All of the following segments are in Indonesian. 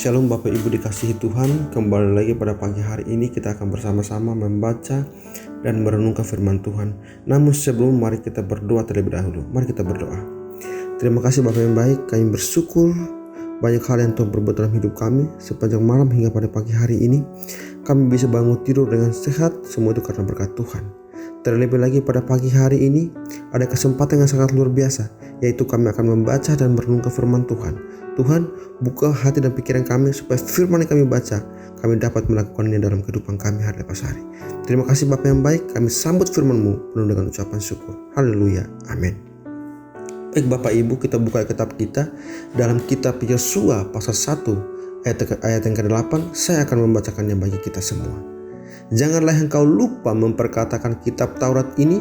Shalom Bapak Ibu dikasihi Tuhan. Kembali lagi pada pagi hari ini kita akan bersama-sama membaca dan merenungkan firman Tuhan. Namun sebelum, mari kita berdoa terlebih dahulu. Mari kita berdoa. Terima kasih Bapak yang baik, kami bersyukur banyak hal yang Tuhan perbuat dalam hidup kami. Sepanjang malam hingga pada pagi hari ini kami bisa bangun tidur dengan sehat. Semua itu karena berkat Tuhan. Terlebih lagi pada pagi hari ini ada kesempatan yang sangat luar biasa, yaitu kami akan membaca dan merenungkan firman Tuhan. Tuhan, buka hati dan pikiran kami supaya firman yang kami baca, kami dapat melakukannya dalam kehidupan kami hari lepas hari. Terima kasih Bapa yang baik, kami sambut firman-Mu penuh dengan ucapan syukur. Haleluya, amin. Baik Bapak Ibu, kita buka kitab kita dalam kitab Yosua pasal 1 ayat yang ke-8. Saya akan membacakannya bagi kita semua. Janganlah engkau lupa memperkatakan kitab Taurat ini,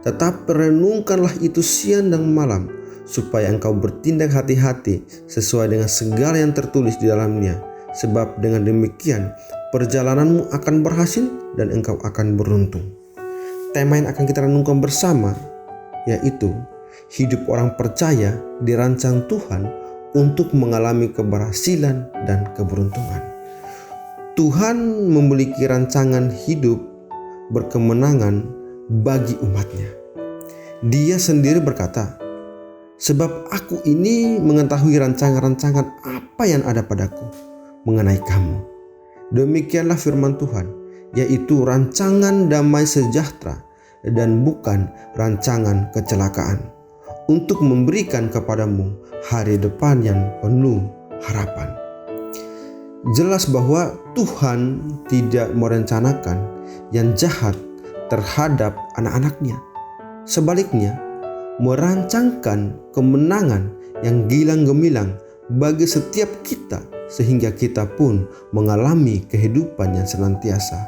tetapi renungkanlah itu siang dan malam, supaya engkau bertindak hati-hati sesuai dengan segala yang tertulis di dalamnya. Sebab dengan demikian perjalananmu akan berhasil dan engkau akan beruntung. Tema yang akan kita renungkan bersama yaitu hidup orang percaya dirancang Tuhan untuk mengalami keberhasilan dan keberuntungan. Tuhan memiliki rancangan hidup berkemenangan bagi umatnya. Dia sendiri berkata, "Sebab aku ini mengetahui rancangan-rancangan apa yang ada padaku mengenai kamu." Demikianlah firman Tuhan, yaitu rancangan damai sejahtera dan bukan rancangan kecelakaan, untuk memberikan kepadamu hari depan yang penuh harapan. Jelas bahwa Tuhan tidak merencanakan yang jahat terhadap anak-anaknya. Sebaliknya, merancangkan kemenangan yang gilang gemilang bagi setiap kita, sehingga kita pun mengalami kehidupan yang senantiasa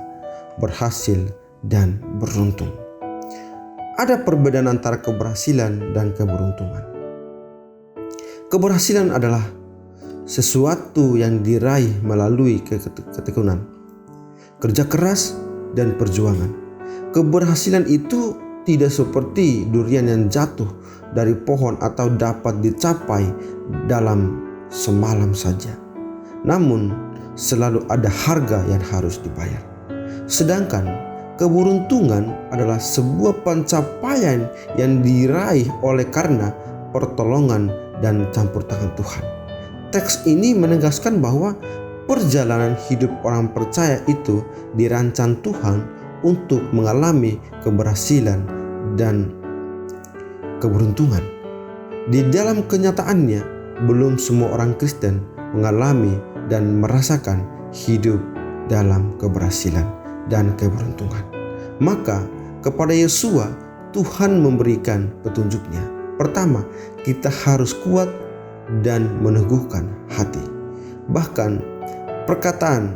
berhasil dan beruntung. Ada perbedaan antara keberhasilan dan keberuntungan. Keberhasilan adalah sesuatu yang diraih melalui ketekunan, kerja keras, dan perjuangan. Keberhasilan itu tidak seperti durian yang jatuh dari pohon atau dapat dicapai dalam semalam saja. Namun, selalu ada harga yang harus dibayar. Sedangkan keberuntungan adalah sebuah pencapaian yang diraih oleh karena pertolongan dan campur tangan Tuhan. Teks ini menegaskan bahwa perjalanan hidup orang percaya itu dirancang Tuhan untuk mengalami keberhasilan dan keberuntungan. Di dalam kenyataannya, belum semua orang Kristen mengalami dan merasakan hidup dalam keberhasilan dan keberuntungan. Maka kepada Yosua Tuhan memberikan petunjuknya. Pertama, kita harus kuat dan meneguhkan hati. Bahkan perkataan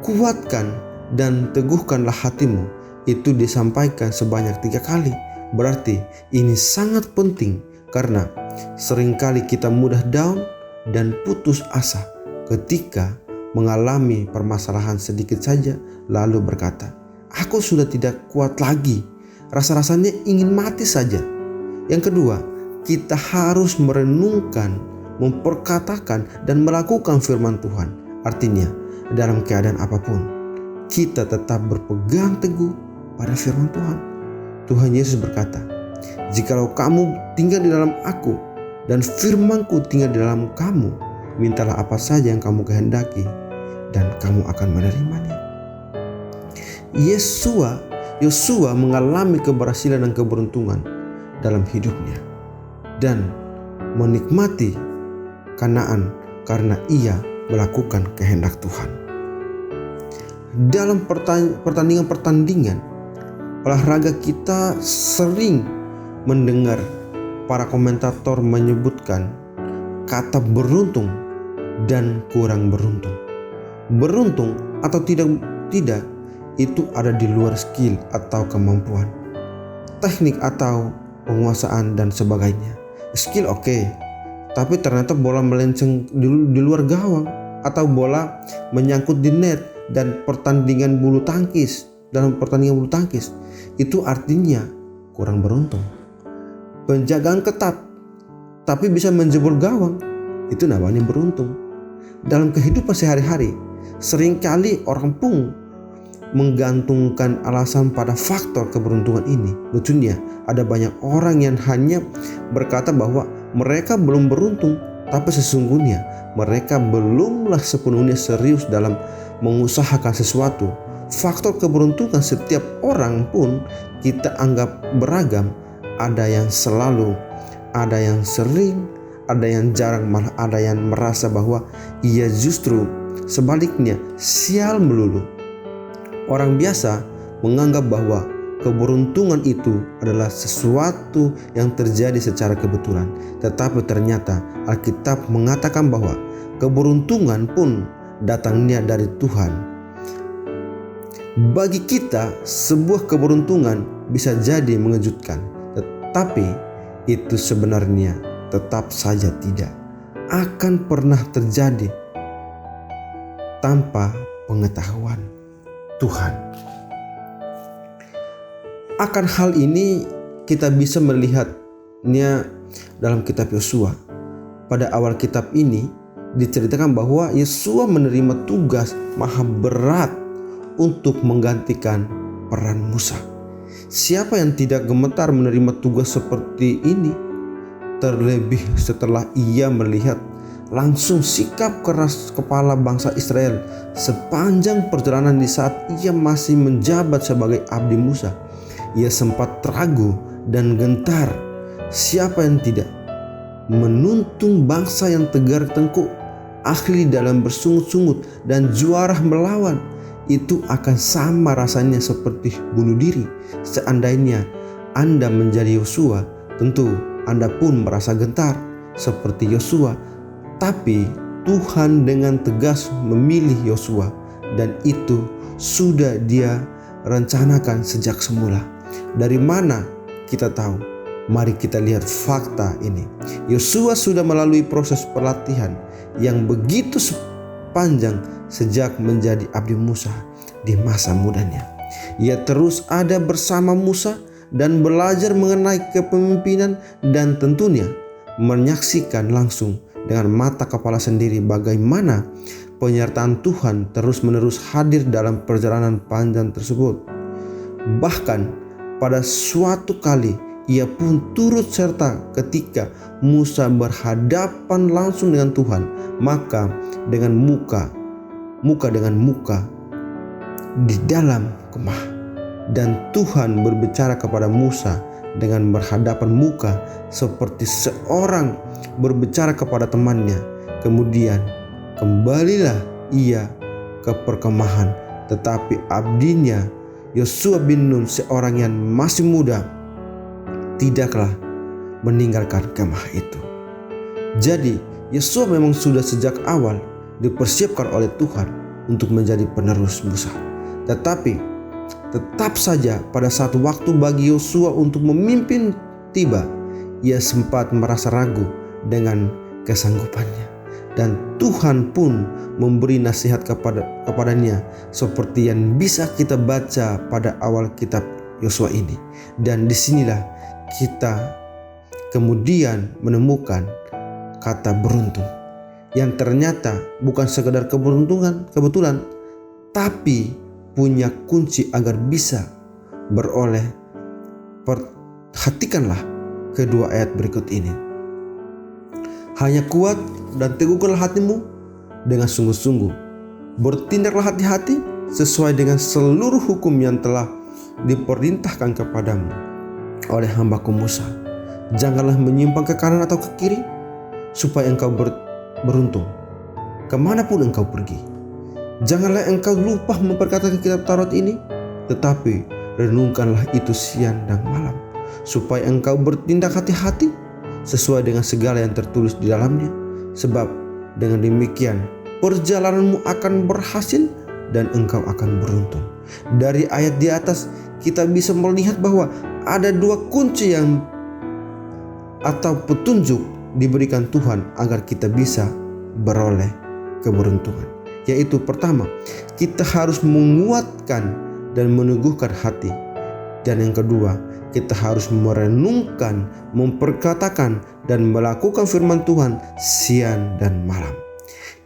kuatkan dan teguhkanlah hatimu itu disampaikan sebanyak 3 kali. Berarti ini sangat penting karena seringkali kita mudah down dan putus asa ketika mengalami permasalahan sedikit saja, lalu berkata, "Aku sudah tidak kuat lagi, rasa-rasanya ingin mati saja." Yang kedua, kita harus merenungkan, memperkatakan, dan melakukan firman Tuhan. Artinya, dalam keadaan apapun, kita tetap berpegang teguh pada firman Tuhan. Tuhan Yesus berkata, "Jikalau kamu tinggal di dalam aku dan firman-Ku tinggal di dalam kamu, mintalah apa saja yang kamu kehendaki dan kamu akan menerimanya." Yosua mengalami keberhasilan dan keberuntungan dalam hidupnya dan menikmati Kanaan karena ia melakukan kehendak Tuhan. Dalam pertandingan olahraga, kita sering mendengar para komentator menyebutkan kata beruntung dan kurang beruntung. Beruntung atau tidak itu ada di luar skill atau kemampuan, teknik atau penguasaan dan sebagainya. Skill oke, tapi ternyata bola melenceng di luar gawang atau bola menyangkut di net dan pertandingan bulu tangkis. Dalam pertandingan bulu tangkis itu artinya kurang beruntung. Penjagaan ketat tapi bisa menjebol gawang, itu namanya beruntung. dalam kehidupan sehari-hari, seringkali orang pun menggantungkan alasan pada faktor keberuntungan ini. Lucunya, ada banyak orang yang hanya berkata bahwa mereka belum beruntung, tapi sesungguhnya mereka belumlah sepenuhnya serius dalam mengusahakan sesuatu. Faktor keberuntungan setiap orang pun kita anggap beragam. Ada yang selalu, ada yang sering, ada yang jarang, malah ada yang merasa bahwa ia justru sebaliknya sial melulu. Orang biasa menganggap bahwa keberuntungan itu adalah sesuatu yang terjadi secara kebetulan. Tetapi ternyata Alkitab mengatakan bahwa keberuntungan pun datangnya dari Tuhan. Bagi kita, sebuah keberuntungan bisa jadi mengejutkan, tetapi itu sebenarnya tetap saja tidak akan pernah terjadi tanpa pengetahuan Tuhan. Akan hal ini kita bisa melihatnya dalam kitab Yosua. Pada awal kitab ini diceritakan bahwa Yosua menerima tugas maha berat untuk menggantikan peran Musa. Siapa yang tidak gemetar menerima tugas seperti ini? Terlebih setelah ia melihat langsung sikap keras kepala bangsa Israel sepanjang perjalanan di saat ia masih menjabat sebagai abdi Musa. Ia sempat ragu dan gentar. Siapa yang tidak menuntung bangsa yang tegar tengkuk, ahli dalam bersungut-sungut dan juara melawan? Itu akan sama rasanya seperti bunuh diri. Seandainya Anda menjadi Yosua, tentu Anda pun merasa gentar seperti Yosua. Tapi Tuhan dengan tegas memilih Yosua, dan itu sudah Dia rencanakan sejak semula. Dari mana kita tahu? Mari kita lihat fakta ini. Yosua sudah melalui proses pelatihan yang begitu panjang sejak menjadi abdi Musa di masa mudanya. Ia terus ada bersama Musa dan belajar mengenai kepemimpinan, dan tentunya menyaksikan langsung dengan mata kepala sendiri bagaimana penyertaan Tuhan terus-menerus hadir dalam perjalanan panjang tersebut. Bahkan pada suatu kali ia pun turut serta ketika Musa berhadapan langsung dengan Tuhan, maka dengan muka dengan muka di dalam kemah, dan Tuhan berbicara kepada Musa dengan berhadapan muka seperti seorang berbicara kepada temannya. Kemudian kembalilah ia ke perkemahan, tetapi abdinya Yosua bin Nun, seorang yang masih muda, tidaklah meninggalkan kemah itu. Jadi Yosua memang sudah sejak awal dipersiapkan oleh Tuhan untuk menjadi penerus Musa. Tetapi tetap saja pada satu waktu bagi Yosua untuk memimpin tiba, ia sempat merasa ragu dengan kesanggupannya. Dan Tuhan pun memberi nasihat kepadanya seperti yang bisa kita baca pada awal kitab Yosua ini. Dan disinilah kita kemudian menemukan kata beruntung, yang ternyata bukan sekedar kebetulan, tapi punya kunci agar bisa beroleh. Perhatikanlah kedua ayat berikut ini. Hanya kuat dan teguhkanlah hatimu dengan sungguh-sungguh. Bertindaklah hati-hati sesuai dengan seluruh hukum yang telah diperintahkan kepadamu oleh hambaku Musa. Janganlah menyimpang ke kanan atau ke kiri, supaya engkau beruntung kemanapun engkau pergi. Janganlah engkau lupa memperkatakan kitab Taurat ini, tetapi renungkanlah itu siang dan malam, supaya engkau bertindak hati-hati sesuai dengan segala yang tertulis di dalamnya. Sebab dengan demikian perjalananmu akan berhasil dan engkau akan beruntung. Dari ayat di atas kita bisa melihat bahwa ada dua kunci atau petunjuk diberikan Tuhan agar kita bisa beroleh keberuntungan. Yaitu pertama, kita harus menguatkan dan meneguhkan hati. Dan yang kedua, kita harus merenungkan, memperkatakan dan melakukan firman Tuhan siang dan malam.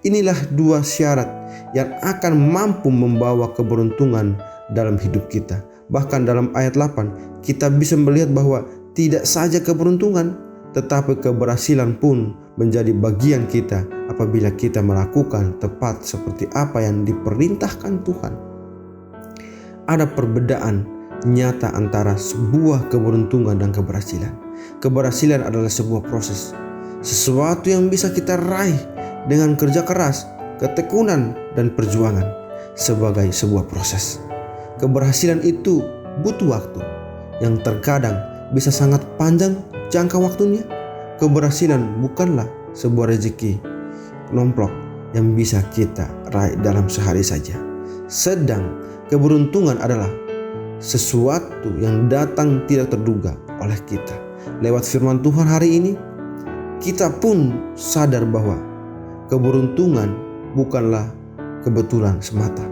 Inilah dua syarat yang akan mampu membawa keberuntungan dalam hidup kita. Bahkan dalam ayat 8 kita bisa melihat bahwa tidak saja keberuntungan, tetapi keberhasilan pun menjadi bagian kita apabila kita melakukan tepat seperti apa yang diperintahkan Tuhan. Ada perbedaan nyata antara sebuah keberuntungan dan keberhasilan. Keberhasilan adalah sebuah proses, sesuatu yang bisa kita raih dengan kerja keras, ketekunan, dan perjuangan sebagai sebuah proses. Keberhasilan itu butuh waktu yang terkadang bisa sangat panjang jangka waktunya. Keberhasilan bukanlah sebuah rezeki nomplok yang bisa kita raih dalam sehari saja. Sedang keberuntungan adalah sesuatu yang datang tidak terduga oleh kita. Lewat firman Tuhan hari ini, kita pun sadar bahwa keberuntungan bukanlah kebetulan semata,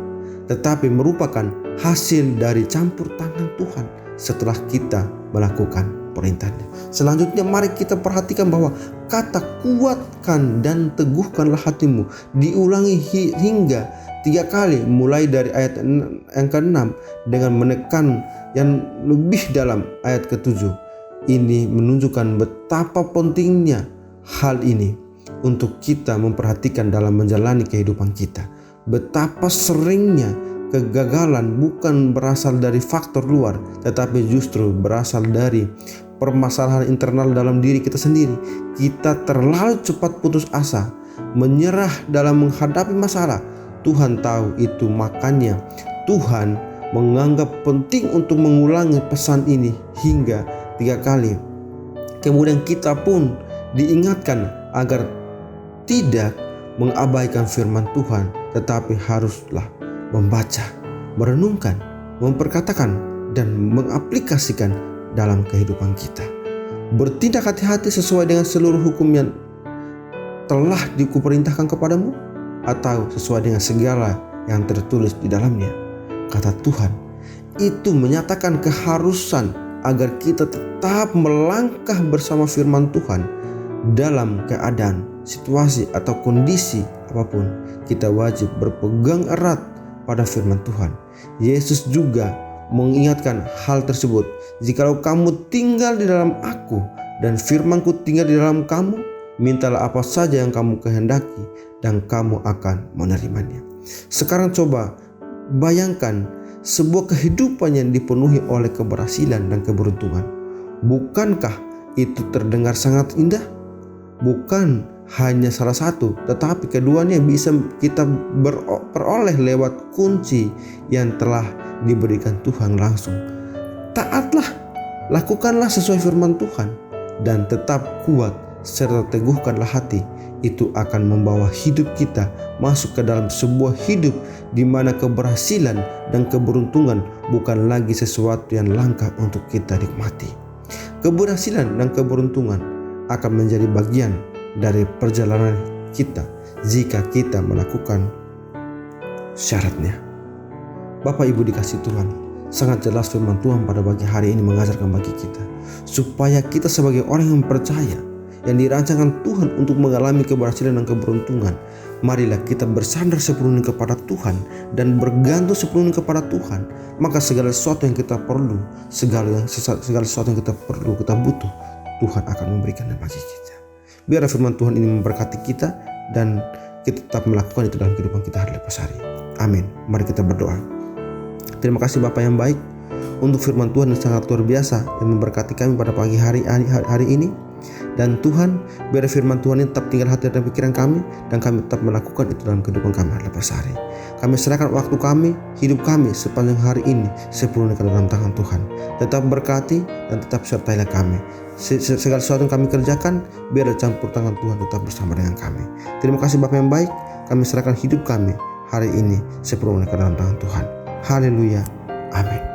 tetapi merupakan hasil dari campur tangan Tuhan setelah kita melakukan perintahnya. Selanjutnya mari kita perhatikan bahwa kata kuatkan dan teguhkanlah hatimu diulangi hingga 3 kali, mulai dari ayat yang ke-6 dengan menekan yang lebih dalam ayat ke-7. Ini menunjukkan betapa pentingnya hal ini untuk kita memperhatikan dalam menjalani kehidupan kita. Betapa seringnya kegagalan bukan berasal dari faktor luar, tetapi justru berasal dari permasalahan internal dalam diri kita sendiri. Kita terlalu cepat putus asa, menyerah dalam menghadapi masalah. Tuhan tahu itu, makanya Tuhan menganggap penting untuk mengulangi pesan ini hingga 3 kali. Kemudian kita pun diingatkan agar tidak mengabaikan firman Tuhan, tetapi haruslah membaca, merenungkan, memperkatakan, dan mengaplikasikan dalam kehidupan kita. Bertindak hati-hati sesuai dengan seluruh hukum yang telah dikuperintahkan kepadamu, atau sesuai dengan segala yang tertulis di dalamnya. Kata Tuhan itu menyatakan keharusan agar kita tetap melangkah bersama firman Tuhan dalam keadaan, situasi, atau kondisi apapun. Kita wajib berpegang erat pada firman Tuhan. Yesus juga mengingatkan hal tersebut. Jikalau kamu tinggal di dalam aku dan firman-Ku tinggal di dalam kamu, mintalah apa saja yang kamu kehendaki dan kamu akan menerimanya. Sekarang coba bayangkan sebuah kehidupan yang dipenuhi oleh keberhasilan dan keberuntungan. Bukankah itu terdengar sangat indah? Bukan hanya salah satu, tetapi keduanya bisa kita peroleh lewat kunci yang telah diberikan Tuhan langsung. Taatlah, lakukanlah sesuai firman Tuhan, dan tetap kuat serta teguhkanlah hati. Itu akan membawa hidup kita masuk ke dalam sebuah hidup di mana keberhasilan dan keberuntungan bukan lagi sesuatu yang langka untuk kita nikmati. Keberhasilan dan keberuntungan akan menjadi bagian dari perjalanan kita jika kita melakukan syaratnya. Bapak Ibu dikasih Tuhan, sangat jelas firman Tuhan pada pagi hari ini mengajarkan bagi kita supaya kita sebagai orang yang percaya, yang dirancangkan Tuhan untuk mengalami keberhasilan dan keberuntungan, marilah kita bersandar sepenuhnya kepada Tuhan dan bergantung sepenuhnya kepada Tuhan. Maka segala sesuatu yang kita perlu, segala sesuatu yang kita perlu, kita butuh, Tuhan akan memberikannya bagi kita. Biar firman Tuhan ini memberkati kita dan kita tetap melakukan itu dalam kehidupan kita hari lepas hari. Amin. Mari kita berdoa. Terima kasih Bapa yang baik untuk firman Tuhan yang sangat luar biasa yang memberkati kami pada pagi hari ini. Dan Tuhan, biar firman Tuhan ini tetap tinggal hati dan pikiran kami, dan kami tetap melakukan itu dalam kehidupan kami hari lepas hari. Kami serahkan waktu kami, hidup kami sepanjang hari ini sepenuhnya ke dalam tangan Tuhan. Tetap berkati dan tetap sertailah kami. Segala sesuatu yang kami kerjakan, biar campur tangan Tuhan tetap bersama dengan kami. Terima kasih Bapa yang baik, kami serahkan hidup kami hari ini sepenuhnya ke dalam tangan Tuhan. Haleluya. Amin.